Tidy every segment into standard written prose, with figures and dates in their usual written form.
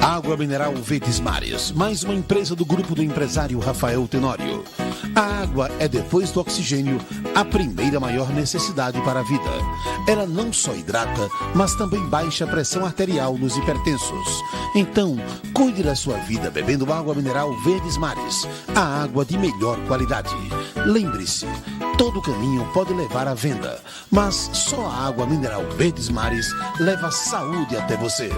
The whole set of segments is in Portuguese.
Água mineral Verdes Mares, mais uma empresa do grupo do empresário Rafael Tenório. A água é, depois do oxigênio, a primeira maior necessidade para a vida. Ela não só hidrata, mas também baixa a pressão arterial nos hipertensos. Então, cuide da sua vida bebendo água mineral Verdes Mares, a água de melhor qualidade. Lembre-se, todo caminho pode levar à venda, mas só a água mineral Verdes Mares leva saúde até você.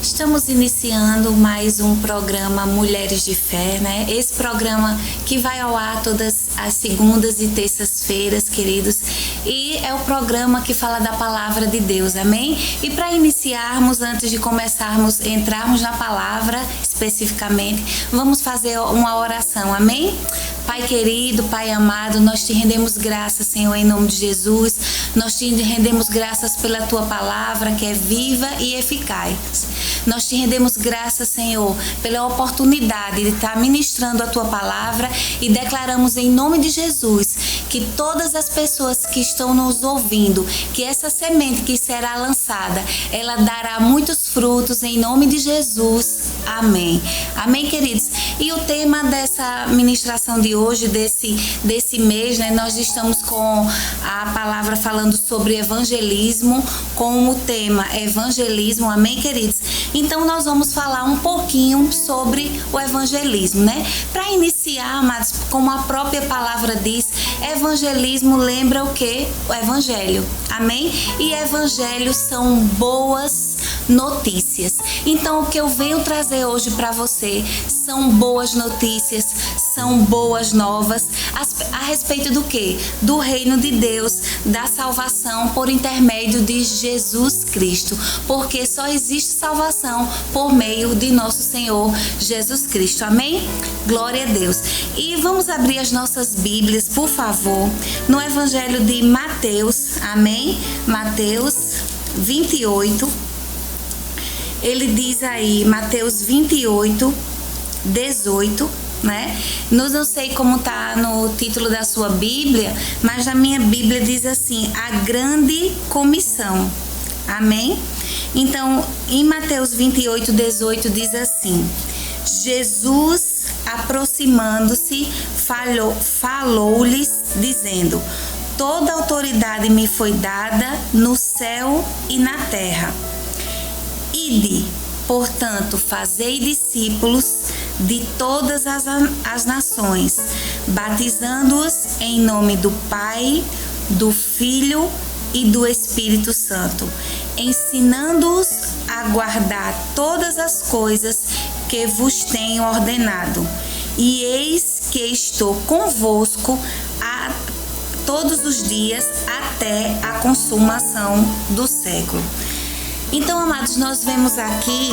Estamos iniciando mais um programa Mulheres de Fé, né? Esse programa que vai ao ar todas as segundas e terças-feiras, queridos, e é o programa que fala da palavra de Deus, amém? E para iniciarmos, antes de começarmos, entrarmos na palavra especificamente, vamos fazer uma oração, amém? Pai querido, Pai amado, nós te rendemos graças, Senhor, em nome de Jesus. Nós te rendemos graças pela tua palavra, que é viva e eficaz. Nós te rendemos graças, Senhor, pela oportunidade de estar ministrando a tua palavra e declaramos em nome de Jesus que todas as pessoas que estão nos ouvindo, que essa semente que será lançada, ela dará muitos frutos em nome de Jesus. Amém. Amém, queridos? E o tema dessa ministração de hoje, desse mês, né? Nós estamos com a palavra falando sobre evangelismo, com o tema evangelismo, amém, queridos? Então nós vamos falar um pouquinho sobre o evangelismo, né? Para iniciar, amados, como a própria palavra diz, evangelismo lembra o quê? O evangelho, amém? E evangelhos são boas notícias. Então o que eu venho trazer hoje para você são boas notícias, são boas novas a respeito do quê? Do reino de Deus, da salvação por intermédio de Jesus Cristo, porque só existe salvação por meio de nosso Senhor Jesus Cristo, amém? Glória a Deus. E vamos abrir as nossas Bíblias, por favor, no Evangelho de Mateus, amém? Mateus 28, ele diz aí, Mateus 28, 18, né? Não sei como tá no título da sua Bíblia, mas na minha Bíblia diz assim, a grande comissão, amém? Então, em Mateus 28, 18 diz assim, Jesus, aproximando-se, falou-lhes, dizendo, toda autoridade me foi dada no céu e na terra. Ide, portanto, fazei discípulos de todas as nações, batizando-os em nome do Pai, do Filho e do Espírito Santo, ensinando-os a guardar todas as coisas que vos tenho ordenado. E eis que estou convosco todos os dias até a consumação do século. Então, amados, nós vemos aqui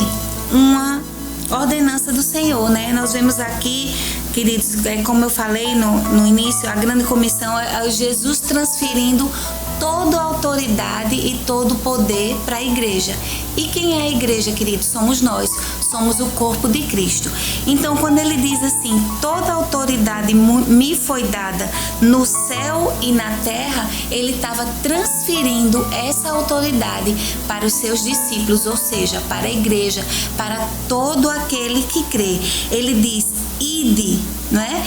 uma ordenança do Senhor, né? Nós vemos aqui, queridos, como eu falei no início, a grande comissão é Jesus transferindo toda a autoridade e todo o poder para a igreja. E quem é a igreja, queridos? Somos nós, somos o corpo de Cristo. Então, quando ele diz assim, toda a autoridade me foi dada no céu e na terra, ele estava transferindo essa autoridade para os seus discípulos, ou seja, para a igreja, para todo aquele que crê. Ele diz, ide, né?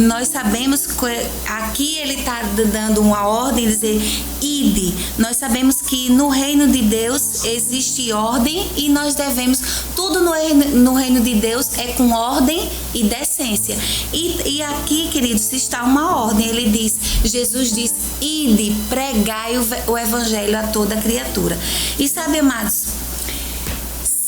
Nós sabemos que aqui ele está dando uma ordem, dizer ide. Nós sabemos que no reino de Deus existe ordem e nós devemos, tudo no reino de Deus é com ordem e decência. E aqui, queridos, está uma ordem. Ele diz, Jesus diz, ide, pregai o evangelho a toda criatura. E sabe, amados,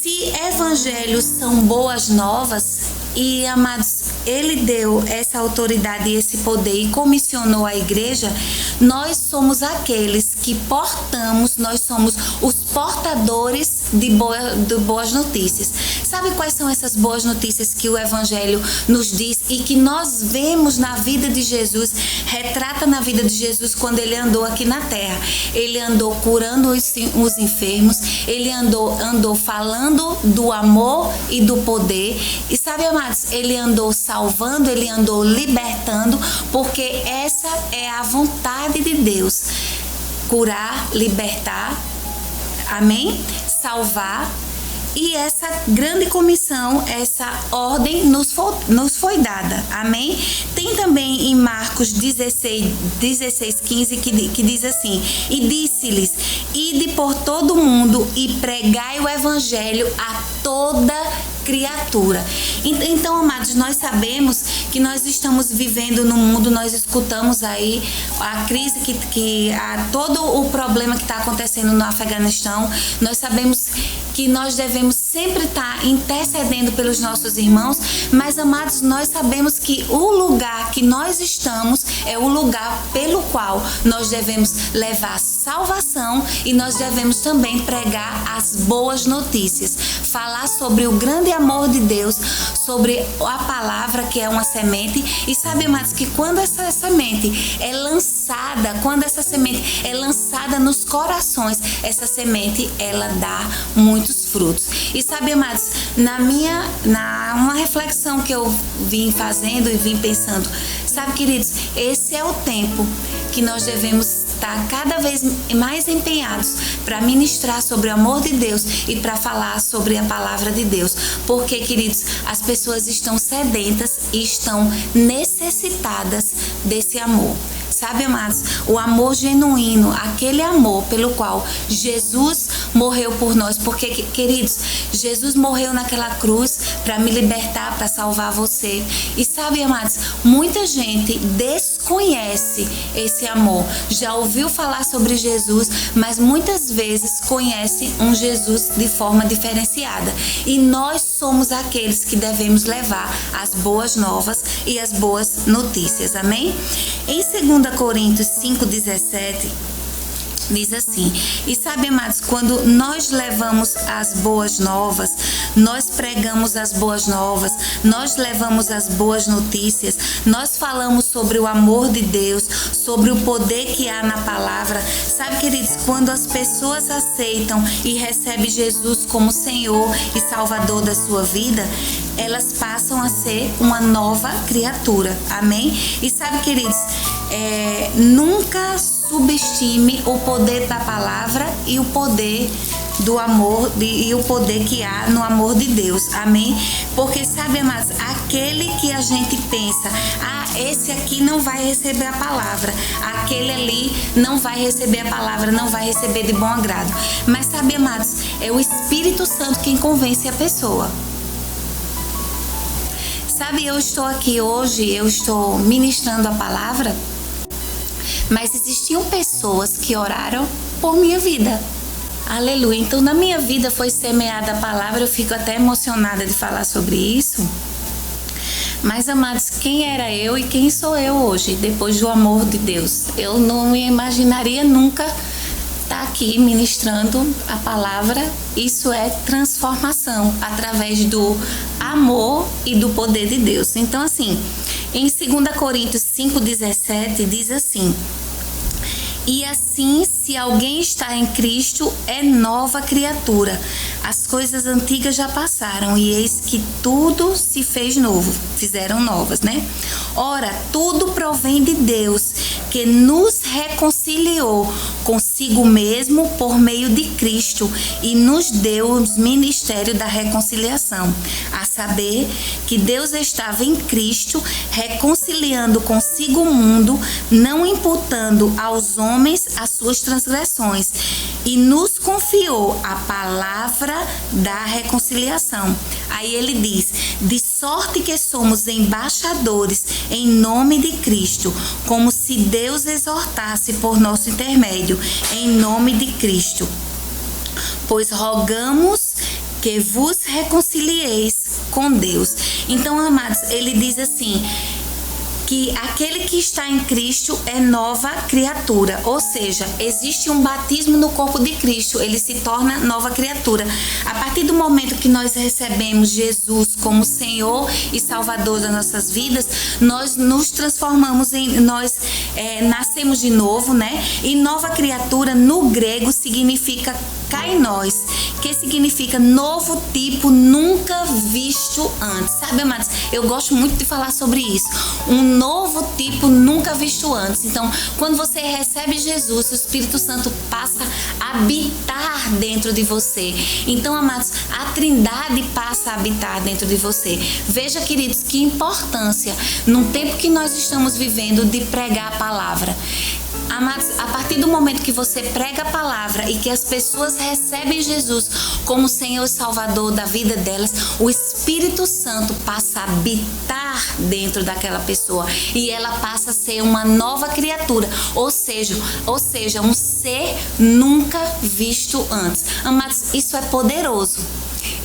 se evangelhos são boas novas, e amados, ele deu essa autoridade e esse poder e comissionou a igreja, nós somos aqueles que portamos, nós somos os portadores de boas notícias. Sabe quais são essas boas notícias que o Evangelho nos diz e que nós vemos na vida de Jesus, retrata na vida de Jesus quando ele andou aqui na terra? Ele andou curando os enfermos, ele andou falando do amor e do poder. E sabe, amados, ele andou salvando, ele andou libertando, porque essa é a vontade de Deus. Curar, libertar, amém? Salvar. E essa grande comissão, essa ordem nos foi dada, amém? Tem também em Marcos 16:15 que diz assim: e disse-lhes, ide por todo o mundo e pregai o evangelho a toda criatura. Então, amados, nós sabemos que nós estamos vivendo no mundo, nós escutamos aí a crise todo o problema que está acontecendo no Afeganistão. Nós sabemos que nós devemos sempre estar intercedendo pelos nossos irmãos, mas, amados, nós sabemos que o lugar que nós estamos é o lugar pelo qual nós devemos levar salvação e nós devemos também pregar as boas notícias, falar sobre o grande amor de Deus, sobre a palavra que é uma semente. E sabe, amados, que quando essa semente é lançada, nos corações, essa semente, ela dá muitos frutos. E sabe, amados, uma reflexão que eu vim fazendo e vim pensando, sabe, queridos, esse é o tempo que nós devemos estar cada vez mais empenhados para ministrar sobre o amor de Deus e para falar sobre a palavra de Deus. Porque, queridos, as pessoas estão sedentas e estão necessitadas desse amor. Sabe, amados, o amor genuíno, aquele amor pelo qual Jesus morreu por nós. Porque, queridos, Jesus morreu naquela cruz para me libertar, para salvar você. E sabe, amados, muita gente desconhece esse amor. Já ouviu falar sobre Jesus, mas muitas vezes conhece um Jesus de forma diferenciada. E nós somos aqueles que devemos levar as boas novas e as boas notícias. Amém? Em 2 Coríntios 5:17 diz assim: e sabe, amados, quando nós levamos as boas novas, nós pregamos as boas novas, nós levamos as boas notícias, nós falamos sobre o amor de Deus, sobre o poder que há na palavra. Sabe, queridos, quando as pessoas aceitam e recebem Jesus como Senhor e Salvador da sua vida, elas passam a ser uma nova criatura, amém? E sabe, queridos, nunca subestime o poder da palavra e o poder do amor e o poder que há no amor de Deus, amém? Porque, sabe, amados, aquele que a gente pensa, esse aqui não vai receber a palavra, aquele ali não vai receber a palavra, não vai receber de bom agrado. Mas, sabe, amados, é o Espírito Santo quem convence a pessoa. Sabe, eu estou aqui hoje, eu estou ministrando a palavra, mas existiam pessoas que oraram por minha vida. Aleluia. Então, na minha vida foi semeada a palavra. Eu fico até emocionada de falar sobre isso. Mas, amados, quem era eu e quem sou eu hoje, depois do amor de Deus? Eu não me imaginaria nunca estar aqui ministrando a palavra. Isso é transformação através do amor e do poder de Deus. Então, assim, em 2 Coríntios 5:17 diz assim: e assim, se alguém está em Cristo, é nova criatura. As coisas antigas já passaram e eis que tudo se fez novo. Fizeram novas, né? Ora, tudo provém de Deus, que nos reconciliou consigo mesmo por meio de Cristo e nos deu o ministério da reconciliação. A saber, que Deus estava em Cristo, reconciliando consigo o mundo, não imputando aos homens as suas transgressões, e nos confiou a palavra da reconciliação. Aí ele diz: de sorte que somos embaixadores em nome de Cristo, como se Deus exortasse por nosso intermédio, em nome de Cristo. Pois rogamos que vos reconcilieis com Deus. Então, amados, ele diz assim, que aquele que está em Cristo é nova criatura, ou seja, existe um batismo no corpo de Cristo, ele se torna nova criatura. A partir do momento que nós recebemos Jesus como Senhor e Salvador das nossas vidas, nós nos transformamos nós nascemos de novo, né? E nova criatura no grego significa kainos, que significa novo tipo nunca visto antes. Sabe, amados? Eu gosto muito de falar sobre isso. Um novo tipo nunca visto antes. Então, quando você recebe Jesus, o Espírito Santo passa a habitar dentro de você. Então, amados, a Trindade passa a habitar dentro de você. Veja, queridos, que importância num tempo que nós estamos vivendo de pregar a palavra. Amados, a partir do momento que você prega a palavra e que as pessoas recebem Jesus como Senhor e Salvador da vida delas, o Espírito Santo passa a habitar dentro daquela pessoa e ela passa a ser uma nova criatura, ou seja, um ser nunca visto antes. Amados, isso é poderoso.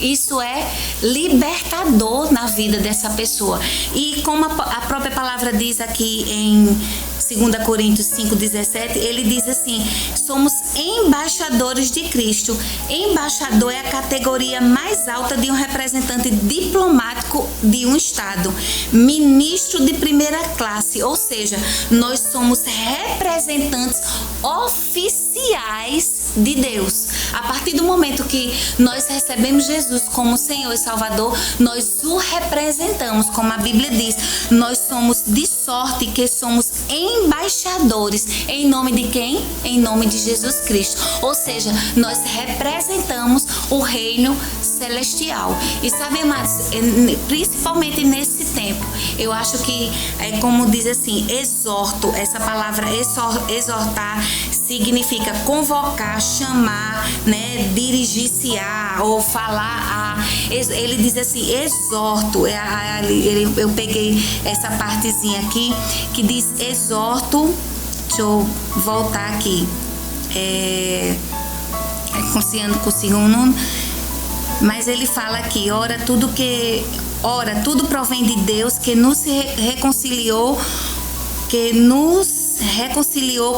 Isso é libertador na vida dessa pessoa. E como a própria palavra diz aqui em 2 Coríntios 5,17, ele diz assim: somos embaixadores de Cristo. Embaixador é a categoria mais alta de um representante diplomático de um estado. Ministro de primeira classe, ou seja, nós somos representantes oficiais de Deus. A partir do momento que nós recebemos Jesus como Senhor e Salvador, nós o representamos, como a Bíblia diz. Nós somos de sorte que somos embaixadores. Em nome de quem? Em nome de Jesus Cristo. Ou seja, nós representamos o reino celestial. E sabe, amados, principalmente nesse tempo, eu acho que, como diz assim, exorto, essa palavra exortar significa convocar, chamar, né, dirigir-se a, ou falar a. Ele diz assim, exorto. Eu peguei essa partezinha aqui que diz exorto. Deixa eu voltar aqui. Conciliando com o segundo. Mas ele fala aqui, ora, tudo provém de Deus que nos reconciliou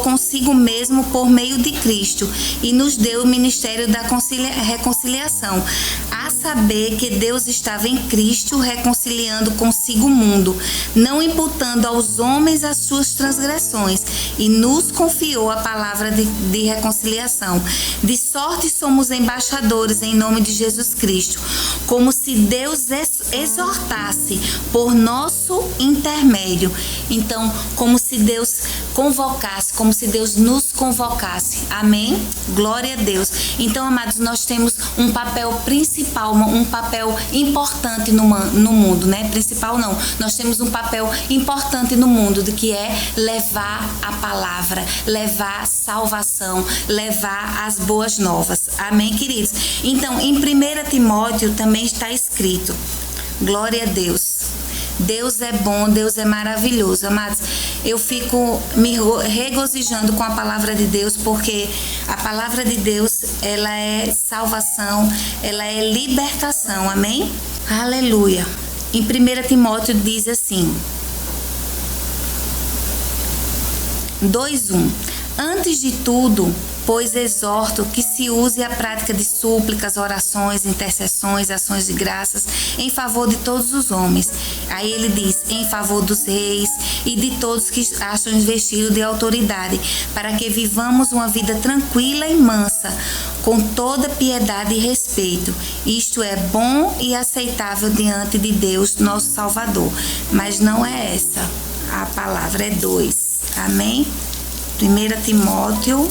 consigo mesmo por meio de Cristo e nos deu o ministério da reconciliação, a saber que Deus estava em Cristo reconciliando consigo o mundo, não imputando aos homens as suas transgressões, e nos confiou a palavra de reconciliação. De sorte somos embaixadores em nome de Jesus Cristo, como se Deus exortasse por nosso intermédio. Então, como se Deus convocasse, como se Deus nos convocasse. Amém? Glória a Deus. Então, amados, nós temos um papel principal, um papel importante no mundo, né? Principal não. Nós temos um papel importante no mundo, que é levar a palavra, levar salvação, levar as boas novas. Amém, queridos? Então, em 1 Timóteo também está escrito, glória a Deus. Deus é bom, Deus é maravilhoso, amados. Eu fico me regozijando com a palavra de Deus, porque a palavra de Deus, ela é salvação, ela é libertação, amém? Aleluia. Em 1 Timóteo diz assim, 2:1. Antes de tudo, pois exorto que se use a prática de súplicas, orações, intercessões, ações de graças em favor de todos os homens. Aí ele diz, em favor dos reis e de todos que acham investido de autoridade, para que vivamos uma vida tranquila e mansa, com toda piedade e respeito. Isto é bom e aceitável diante de Deus, nosso Salvador. Mas não é essa a palavra, é 2. Amém? 1 Timóteo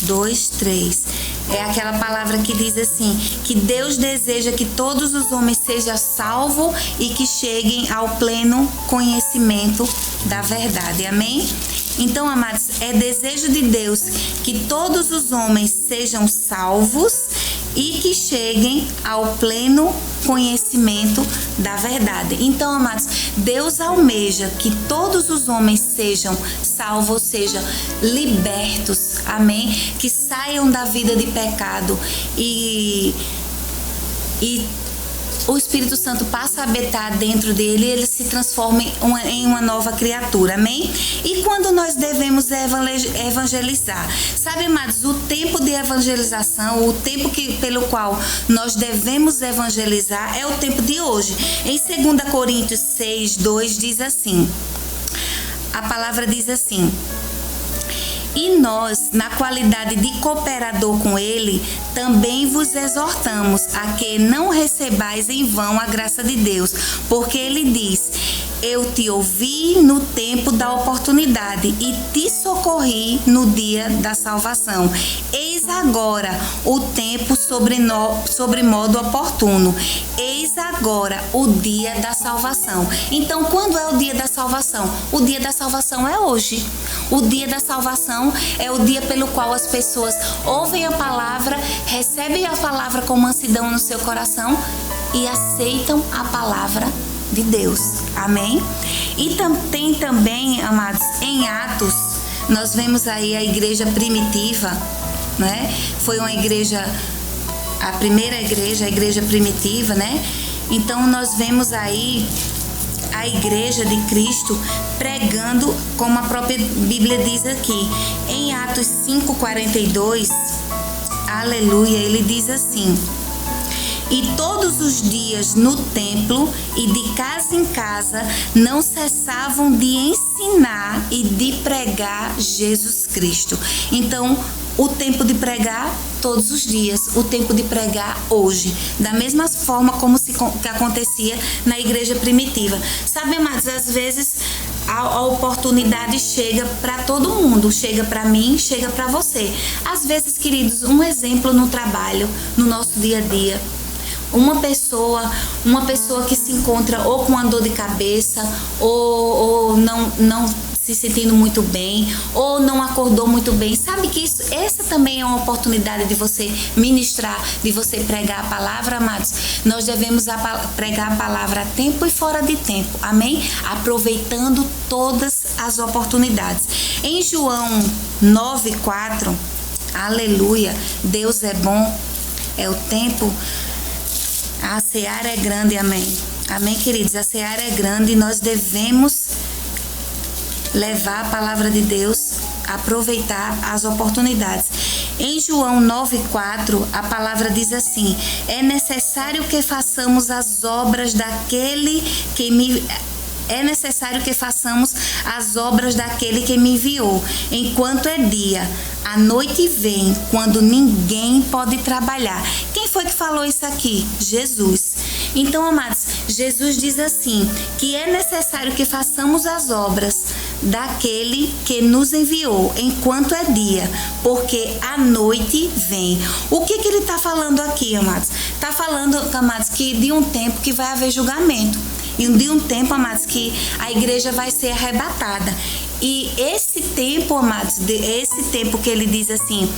2:3. É aquela palavra que diz assim, que Deus deseja que todos os homens sejam salvos e que cheguem ao pleno conhecimento da verdade. Amém? Então, amados, é desejo de Deus que todos os homens sejam salvos e que cheguem ao pleno conhecimento da verdade. Então, amados, Deus almeja que todos os homens sejam salvos, sejam libertos, amém? Que saiam da vida de pecado e o Espírito Santo passa a habitar dentro dele e ele se transforma em uma nova criatura, amém? E quando nós devemos evangelizar? Sabe, amados, o tempo de evangelização, o tempo pelo qual nós devemos evangelizar é o tempo de hoje. Em 2 Coríntios 6:2 diz assim, a palavra diz assim: e nós, na qualidade de cooperador com ele, também vos exortamos a que não recebais em vão a graça de Deus, porque ele diz: eu te ouvi no tempo da oportunidade e te socorri no dia da salvação. Eis agora o tempo sobre modo oportuno. Eis agora o dia da salvação. Então, quando é o dia da salvação? O dia da salvação é hoje. O dia da salvação é o dia pelo qual as pessoas ouvem a palavra, recebem a palavra com mansidão no seu coração e aceitam a palavra de Deus. Amém? E tem também, amados, em Atos, nós vemos aí a igreja primitiva, né? Foi uma igreja, a primeira igreja, a igreja primitiva, né? Então nós vemos aí a igreja de Cristo pregando, como a própria Bíblia diz aqui, em Atos 5:42, aleluia, ele diz assim: e todos os dias no templo e de casa em casa não cessavam de ensinar e de pregar Jesus Cristo. Então, o tempo de pregar todos os dias, o tempo de pregar hoje, da mesma forma como que acontecia na igreja primitiva. Sabe, amados, às vezes a oportunidade chega para todo mundo, chega para mim, chega para você. Às vezes, queridos, um exemplo no trabalho, no nosso dia a dia. Uma pessoa que se encontra ou com uma dor de cabeça, ou não se sentindo muito bem, ou não acordou muito bem. Sabe que essa também é uma oportunidade de você ministrar, de você pregar a palavra, amados. Nós devemos pregar a palavra a tempo e fora de tempo, amém? Aproveitando todas as oportunidades. Em João 9:4, aleluia, Deus é bom, é o tempo. A seara é grande, amém. Amém, queridos? A seara é grande e nós devemos levar a palavra de Deus, aproveitar as oportunidades. Em João 9:4, a palavra diz assim: é necessário que façamos as obras daquele que me... É necessário que façamos as obras daquele que me enviou, enquanto é dia. A noite vem, quando ninguém pode trabalhar. Quem foi que falou isso aqui? Jesus. Então, amados, Jesus diz assim, que é necessário que façamos as obras daquele que nos enviou, enquanto é dia, porque a noite vem. O que ele está falando aqui, amados? Está falando, amados, que de um tempo que vai haver julgamento. E de um tempo, amados, que a igreja vai ser arrebatada. E esse tempo, amados, esse tempo que ele diz assim,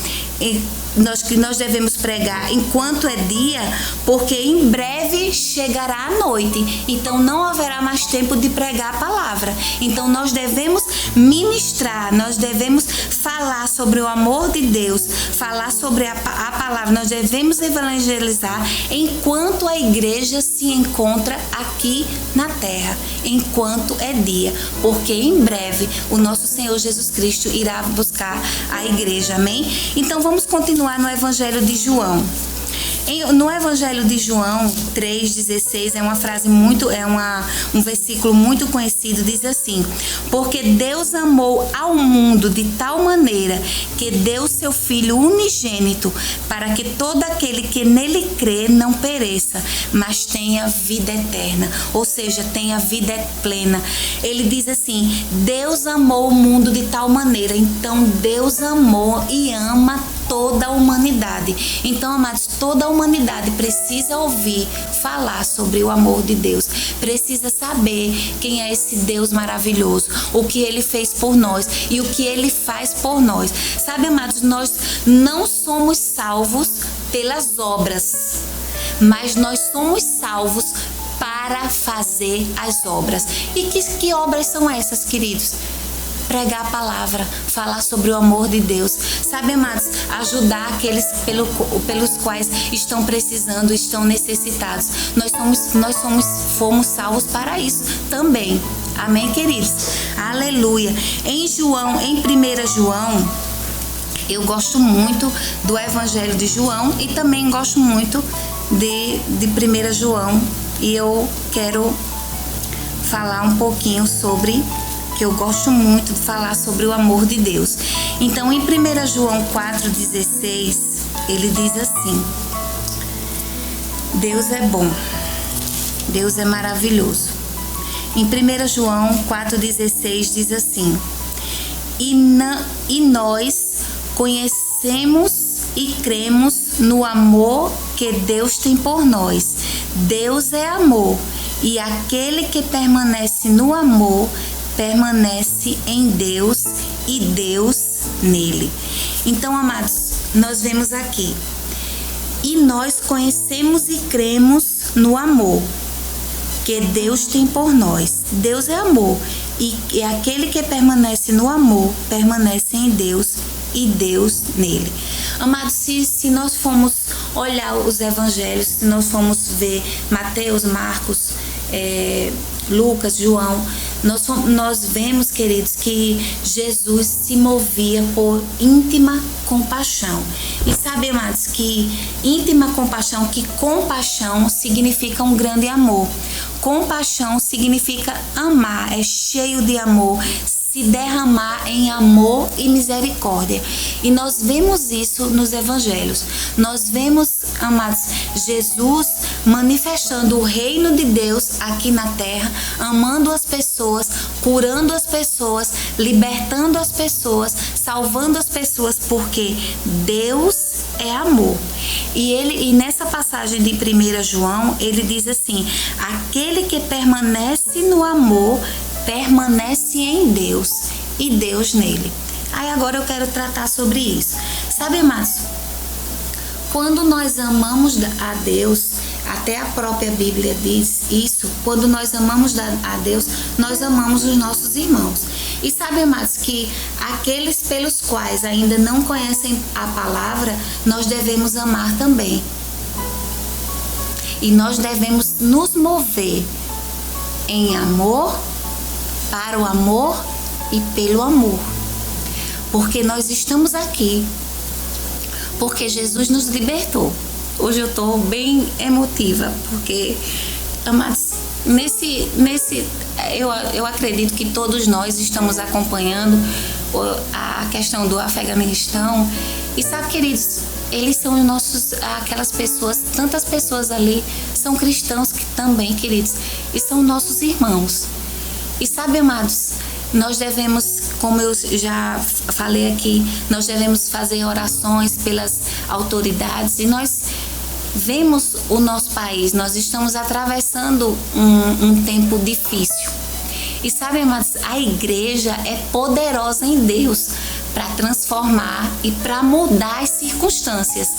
nós devemos pregar enquanto é dia, porque em breve chegará a noite. Então não haverá mais tempo de pregar a palavra. Então nós devemos ministrar, nós devemos falar sobre o amor de Deus, falar sobre a palavra. Nós devemos evangelizar enquanto a igreja se encontra aqui na terra, enquanto é dia, porque em breve o nosso Senhor Jesus Cristo irá buscar a igreja, amém? Então vamos continuar no Evangelho de João. No Evangelho de João 3,16 é uma frase um versículo muito conhecido, diz assim: porque Deus amou ao mundo de tal maneira que deu seu Filho unigênito, para que todo aquele que nele crê não pereça, mas tenha vida eterna, ou seja, tenha vida plena. Ele diz assim: Deus amou o mundo de tal maneira. Então Deus amou e ama toda a humanidade. Então, amados, toda a humanidade precisa ouvir falar sobre o amor de Deus, precisa saber quem é esse Deus maravilhoso, o que ele fez por nós e o que ele faz por nós. Sabe, amados, nós não somos salvos pelas obras, mas nós somos salvos para fazer as obras. E que obras são essas, queridos? pregar a palavra, falar sobre o amor de Deus. Sabe, amados, ajudar aqueles pelos quais estão precisando, estão necessitados. Nós fomos salvos para isso também. Amém, queridos? Aleluia. Em 1 João, eu gosto muito do Evangelho de João e também gosto muito de 1 João. E eu quero falar um pouquinho sobre, que eu gosto muito de falar sobre o amor de Deus. Então, em 1 João 4,16, ele diz assim: Deus é bom, Deus é maravilhoso. Em 1 João 4,16 diz assim: E nós conhecemos e cremos no amor que Deus tem por nós. Deus é amor, e aquele que permanece no amor permanece em Deus e Deus nele. Então, amados, nós vemos aqui: e nós conhecemos e cremos no amor que Deus tem por nós. Deus é amor, e aquele que permanece no amor permanece em Deus e Deus nele. Amados, se nós formos olhar os evangelhos, se nós formos ver Mateus, Marcos, Lucas, João, nós vemos, queridos, que Jesus se movia por íntima compaixão. E sabe, amados, que íntima compaixão, que compaixão significa um grande amor. Compaixão significa amar, é cheio de amor, se derramar em amor e misericórdia. E nós vemos isso nos evangelhos. Nós vemos, amados, Jesus manifestando o reino de Deus aqui na terra, amando as pessoas, curando as pessoas, libertando as pessoas, salvando as pessoas, porque Deus é amor. E nessa passagem de 1 João, ele diz assim: aquele que permanece no amor permanece em Deus e Deus nele. Aí agora eu quero tratar sobre isso. Sabe, amados, quando nós amamos a Deus, até a própria Bíblia diz isso, quando nós amamos a Deus, nós amamos os nossos irmãos. E sabe, amados, que aqueles pelos quais ainda não conhecem a palavra, nós devemos amar também. E nós devemos nos mover em amor, para o amor e pelo amor. Porque nós estamos aqui porque Jesus nos libertou. Hoje eu estou bem emotiva, porque, amados, eu acredito que todos nós estamos acompanhando a questão do Afeganistão. E sabe, queridos, eles são os nossos, aquelas pessoas, tantas pessoas ali são cristãos que também, queridos, e são nossos irmãos. E sabe, amados, nós devemos, como eu já falei aqui, nós devemos fazer orações pelas autoridades. E nós vemos o nosso país, nós estamos atravessando um tempo difícil. E sabe, amados, a igreja é poderosa em Deus para transformar e para mudar as circunstâncias.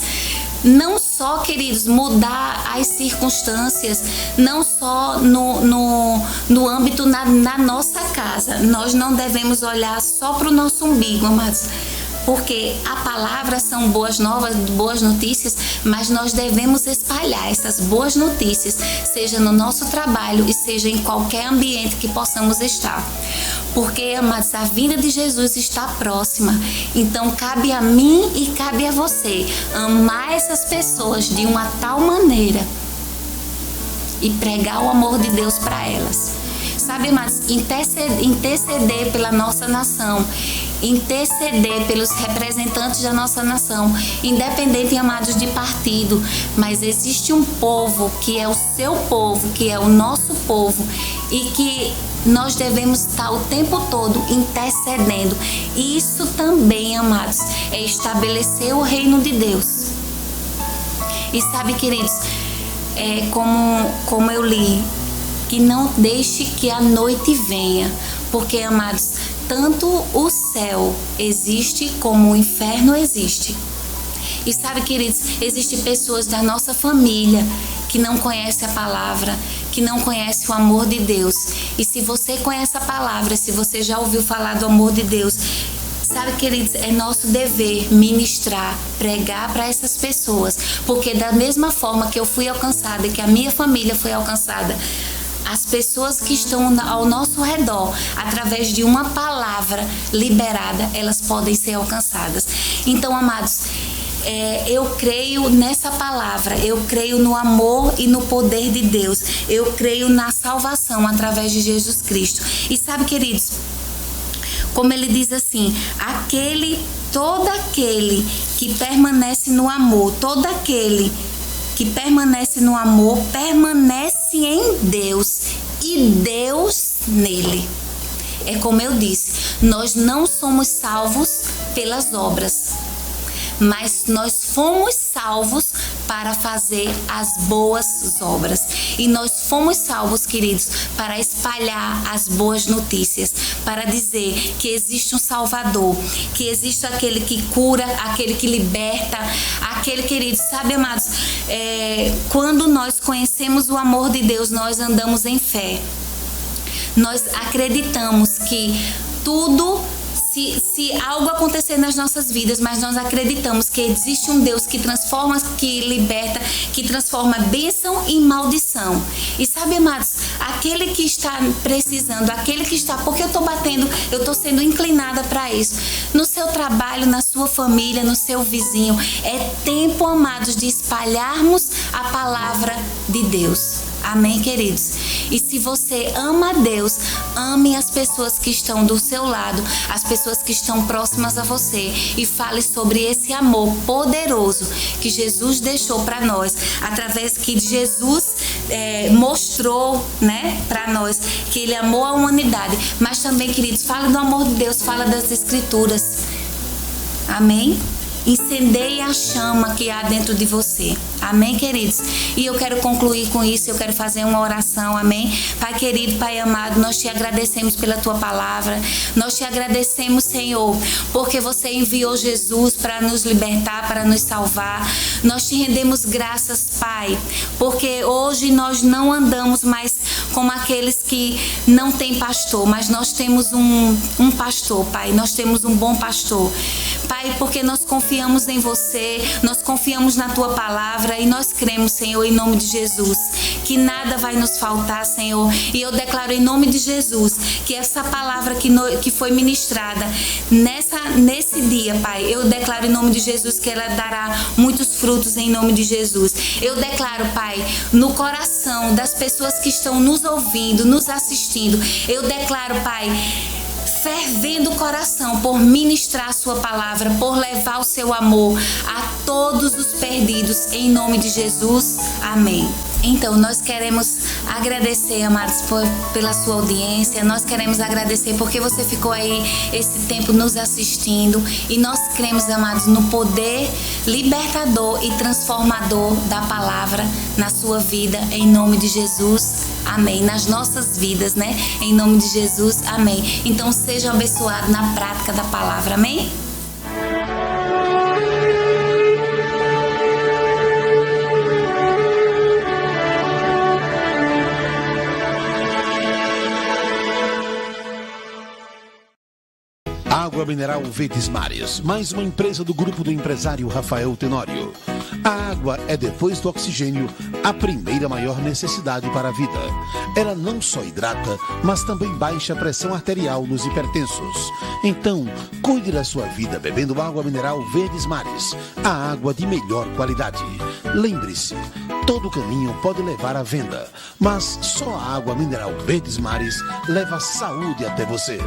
Não só, queridos, mudar as circunstâncias, não só no âmbito na nossa casa. Nós não devemos olhar só para o nosso umbigo, amados, porque a palavra são boas novas, boas notícias, mas nós devemos espalhar essas boas notícias, seja no nosso trabalho e seja em qualquer ambiente que possamos estar. Porque, amados, a vinda de Jesus está próxima. Então, cabe a mim e cabe a você amar essas pessoas de uma tal maneira e pregar o amor de Deus para elas. Sabe, amados, interceder pela nossa nação, interceder pelos representantes da nossa nação, independente, amados, de partido, mas existe um povo que é o seu povo, que é o nosso povo, e que nós devemos estar o tempo todo intercedendo. E isso também, amados, é estabelecer o reino de Deus. E sabe, queridos, como eu li, que não deixe que a noite venha, porque, amados, tanto o céu existe como o inferno existe. E sabe, queridos, existem pessoas da nossa família que não conhece a palavra, que não conhece o amor de Deus. E se você conhece a palavra, se você já ouviu falar do amor de Deus, sabe, queridos, é nosso dever ministrar, pregar para essas pessoas, porque da mesma forma que eu fui alcançada e que a minha família foi alcançada, as pessoas que estão ao nosso redor, através de uma palavra liberada, elas podem ser alcançadas. Então, amados, eu creio nessa palavra, eu creio no amor e no poder de Deus, eu creio na salvação através de Jesus Cristo. E sabe, queridos, como ele diz assim, todo aquele que permanece no amor, todo aquele que permanece no amor, permanece em Deus e Deus nele. É como eu disse, nós não somos salvos pelas obras, mas nós fomos salvos para fazer as boas obras. E nós fomos salvos, queridos, para espalhar as boas notícias, para dizer que existe um Salvador, que existe aquele que cura, aquele que liberta, aquele, queridos, sabe, amados, quando nós conhecemos o amor de Deus, nós andamos em fé. Nós acreditamos que tudo, se algo acontecer nas nossas vidas, mas nós acreditamos que existe um Deus que transforma, que liberta, que transforma bênção em maldição. E sabe, amados, aquele que está precisando, aquele que está, porque eu estou sendo inclinada para isso, no seu trabalho, na sua família, no seu vizinho, é tempo, amados, de espalharmos a palavra de Deus. Amém, queridos? E se você ama a Deus, ame as pessoas que estão do seu lado, as pessoas que estão próximas a você, e fale sobre esse amor poderoso que Jesus deixou para nós, através que Jesus mostrou, né, para nós, que Ele amou a humanidade. Mas também, queridos, fale do amor de Deus, fala das Escrituras. Amém? Incendeie a chama que há dentro de você. Amém, queridos? E eu quero concluir com isso, eu quero fazer uma oração, amém? Pai querido, Pai amado, nós te agradecemos pela tua palavra, nós te agradecemos, Senhor, porque você enviou Jesus para nos libertar, para nos salvar. Nós te rendemos graças, Pai, porque hoje nós não andamos mais como aqueles que não têm pastor, mas nós temos um pastor, Pai, nós temos um bom pastor. Pai, porque nós confiamos em você, nós confiamos na tua palavra e nós cremos, Senhor, em nome de Jesus, que nada vai nos faltar, Senhor. E eu declaro em nome de Jesus que essa palavra que foi ministrada nesse dia, Pai, eu declaro em nome de Jesus que ela dará muitos frutos em nome de Jesus. Eu declaro, Pai, no coração das pessoas que estão nos ouvindo, nos assistindo, eu declaro, Pai, fervendo o coração por ministrar a sua palavra, por levar o seu amor a todos os perdidos, em nome de Jesus, amém. Então, nós queremos agradecer, amados, pela sua audiência, nós queremos agradecer porque você ficou aí esse tempo nos assistindo, e nós cremos, amados, no poder libertador e transformador da palavra na sua vida, em nome de Jesus, amém. Nas nossas vidas, né? Em nome de Jesus, amém. Então, seja abençoado na prática da palavra, amém? Água mineral Verdes Mares, mais uma empresa do grupo do empresário Rafael Tenório. A água é, depois do oxigênio, a primeira maior necessidade para a vida. Ela não só hidrata, mas também baixa a pressão arterial nos hipertensos. Então, cuide da sua vida bebendo água mineral Verdes Mares, a água de melhor qualidade. Lembre-se, todo caminho pode levar à venda, mas só a água mineral Verdes Mares leva saúde até você.